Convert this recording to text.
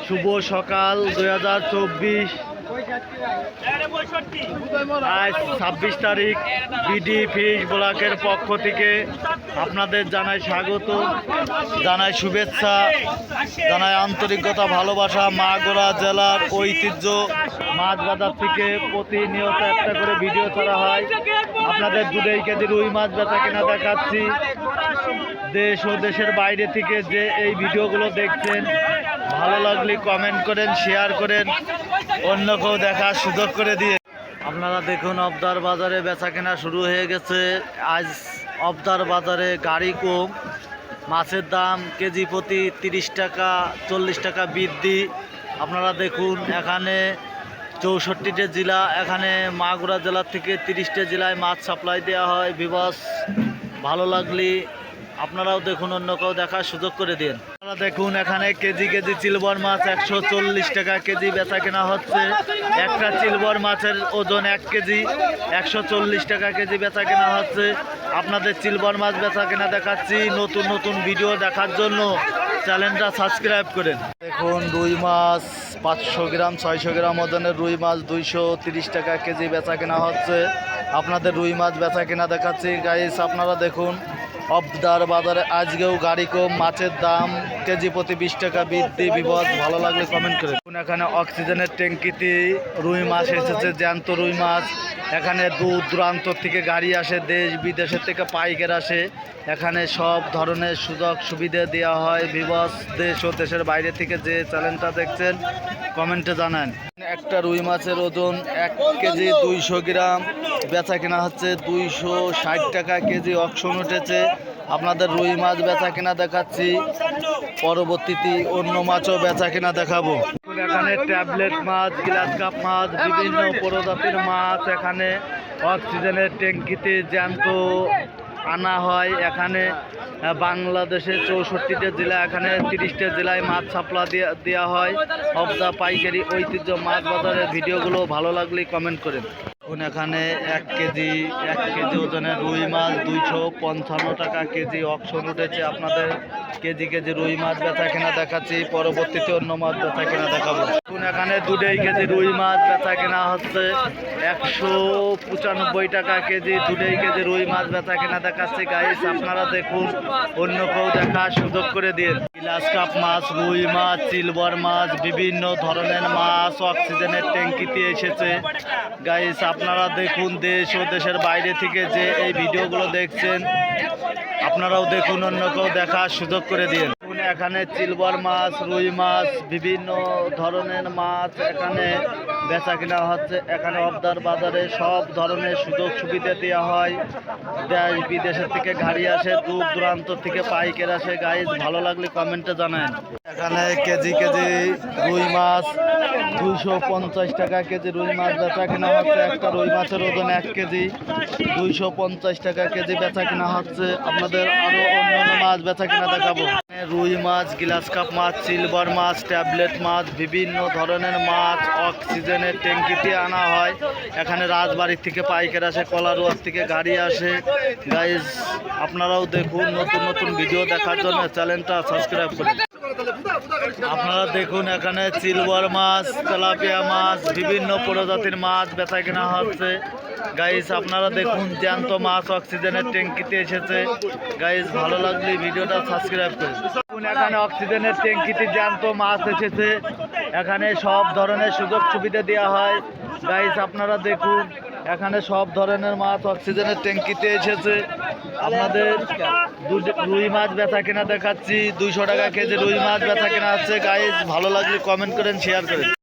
শুভ সকাল 2024। আজ 26 তারিখ। বিডি ফিশ ব্লকের পক্ষ থেকে আপনাদের জানাই স্বাগত, জানাই শুভেচ্ছা, জানাই আন্তরিকতা, ভালোবাসা। মাগুরা জেলার ঐতিহ্য মাছ বাজার থেকে প্রতিনিয়ত একটা করে ভিডিও ছাড়া হয়। আপনাদের 2 কেজি রুই মাছ বেচা কেনা দেখাচ্ছি। দেশ ও দেশের বাইরে থেকে যে এই ভিডিওগুলো দেখছেন, ভালো লাগলে কমেন্ট করেন, শেয়ার করেন, অন্য কেউ দেখার সুযোগ করে দিয়ে। আপনারা দেখুন অবদার বাজারে বেচা কেনা শুরু হয়ে গেছে। আজ অবদার বাজারে গাড়ি কম, মাছের দাম কেজি প্রতি 30 টাকা 40 টাকা বৃদ্ধি। আপনারা দেখুন এখানে 64টে জেলা, এখানে মাগুরা জেলার থেকে 30টে জেলায় মাছ সাপ্লাই দেওয়া হয়। বিবস ভালো লাগলে আপনারাও দেখুন, অন্য কেউ দেখার সুযোগ করে দিন। আপনারা দেখুন এখানে কেজি সিলভার মাছ 140 টাকা কেজি বেচা কেনা হচ্ছে। একটা সিলভার মাছের ওজন 1 কেজি, 140 টাকা কেজি বেচা কেনা হচ্ছে। আপনাদের সিলভার মাছ বেচা কেনা দেখাচ্ছি। নতুন নতুন ভিডিও দেখার জন্য চ্যানেলটা সাবস্ক্রাইব করেন। দেখুন রুই মাছ 500 গ্রাম 600 গ্রাম ওজনের রুই মাছ 230 টাকা কেজি বেচা কেনা হচ্ছে। আপনাদের রুই মাছ বেচা কেনা দেখাচ্ছি গাইস। আপনারা দেখুন অবদার বাজারে আজকেও গাড়ি কম, মাছের দাম কেজি প্রতি 20 টাকা বৃদ্ধি। বিপদ ভালো লাগলে কমেন্ট করে। এখানে অক্সিজেনের ট্যাঙ্কিতে রুই মাছ এসেছে, জ্যান্ত রুই মাছ। এখানে দূর দূরান্ত থেকে গাড়ি আসে, দেশ বিদেশের থেকে পাইকার আসে। এখানে সব ধরনের সুযোগ সুবিধা দেওয়া হয়। বিবস দেশ ও দেশের বাইরে থেকে যে চ্যানেলটা দেখছেন কমেন্টে জানান। একটা রুই মাছের ওজন 1 কেজি 200 গ্রাম বেচা কেনা হচ্ছে 260 টাকা কেজি। অকশন উঠেছে। আপনাদের রুই মাছ বেচা কেনা দেখাচ্ছি, পরবর্তীতে অন্য মাছও বেচা কেনা দেখাবো। এখানে ট্যাবলেট মাছ, গ্লাস কাপ মাছ, বিভিন্ন প্রজাতির মাছ এখানে অক্সিজেনের ট্যাঙ্কিতে জ্যান্ত আনা হয়। এখানে বাংলাদেশে 64টে জেলা, এখানে 30টে জেলায় মাছ সাপ্লাই দেওয়া হয়। অবদা পাইকারি ঐতিহ্য মাছ বাজারের ভিডিওগুলো ভালো লাগলে কমেন্ট করেন। এখানে 1 কেজি ওজনের রুই মাছ 255 টাকা কেজি অকশন উঠেছে। আপনাদের কেজি রুই মাছ বেচা কেনা দেখাচ্ছি, পরবর্তীতে অন্য মাছ বেচা কেনা দেখাবো। এখানে 2 কেজি রুই মাছ বেচা কেনা হচ্ছে 195 টাকা কেজি। 2 কেজি রুই মাছ বেচা কেনা দেখাচ্ছি গাইস। আপনারা দেখুন, অন্য কেউ দেখার সুযোগ করে দিন। গ্লাস কাপ মাছ, রুই মাছ, সিলভার মাছ, বিভিন্ন ধরনের মাছ অক্সিজেনের ট্যাঙ্কিতে এসেছে গাইস। আপনারা দেখুন, দেশ ও দেশের বাইরে থেকে যে এই ভিডিওগুলো দেখছেন আপনারাও দেখুন, অন্য কেউ দেখার সুযোগ করে দিন। এখানে সিলভার মাছ, রুই মাছ, বিভিন্ন ধরনের মাছ এখানে বেচা কেনা হচ্ছে। এখানে অবদার বাজারে সব ধরনের সুযোগ সুবিধা দেওয়া হয়। দেশ বিদেশের থেকে গাড়ি আসে, দূর দূরান্ত থেকে পাইকার আসে গাইজ। ভালো লাগলে কমেন্টে জানান। এখানে কেজি রুই মাছ 250 টাকা কেজি রুই মাছ বেচা কেনা হচ্ছে। একটা রুই মাছের ওজন 1 কেজি, 250 টাকা কেজি বেচা কেনা হচ্ছে। আপনাদের আরও অন্যান্য মাছ বেচা কেনা দেখাবো। রুই মাছ, গ্লাস কাপ মাছ, সিলভার মাছ, ট্যাবলেট মাছ, বিভিন্ন ধরনের মাছ অক্সিজেনের ট্যাঙ্কিতে আনা হয়। এখানে রাজবাড়ির থেকে পাইকার আসে, কলারোয়ার থেকে গাড়ি আসে গাইজ। আপনারাও দেখুন, নতুন নতুন ভিডিও দেখার জন্য চ্যানেলটা সাবস্ক্রাইব করুন। আপনারা দেখুন এখানে সিলভার মাছ, তেলাপিয়া মাছ, বিভিন্ন প্রজাতির মাছ বেচা কেনা হচ্ছে গাইস। আপনারা দেখুন জ্যান্ত মাছ অক্সিজেনের ট্যাঙ্কিতে এসেছে গাইস। ভালো লাগলে ভিডিওটা সাবস্ক্রাইব করুন। এখানে অক্সিজেনের ট্যাঙ্কিতে জ্যান্ত মাছ এসেছে। এখানে সব ধরনের সুযোগ সুবিধা দেওয়া হয় গাইস। আপনারা দেখুন এখানে সব ধরনের মাছ অক্সিজেনের ট্যাঙ্কিতে এসেছে। আপনাদের রুই মাছ বেচা কেনা দেখাচ্ছি। 200 টাকা কেজি রুই মাছ বেচা কেনা হচ্ছে গাইস। ভালো লাগলে কমেন্ট করেন, শেয়ার করেন।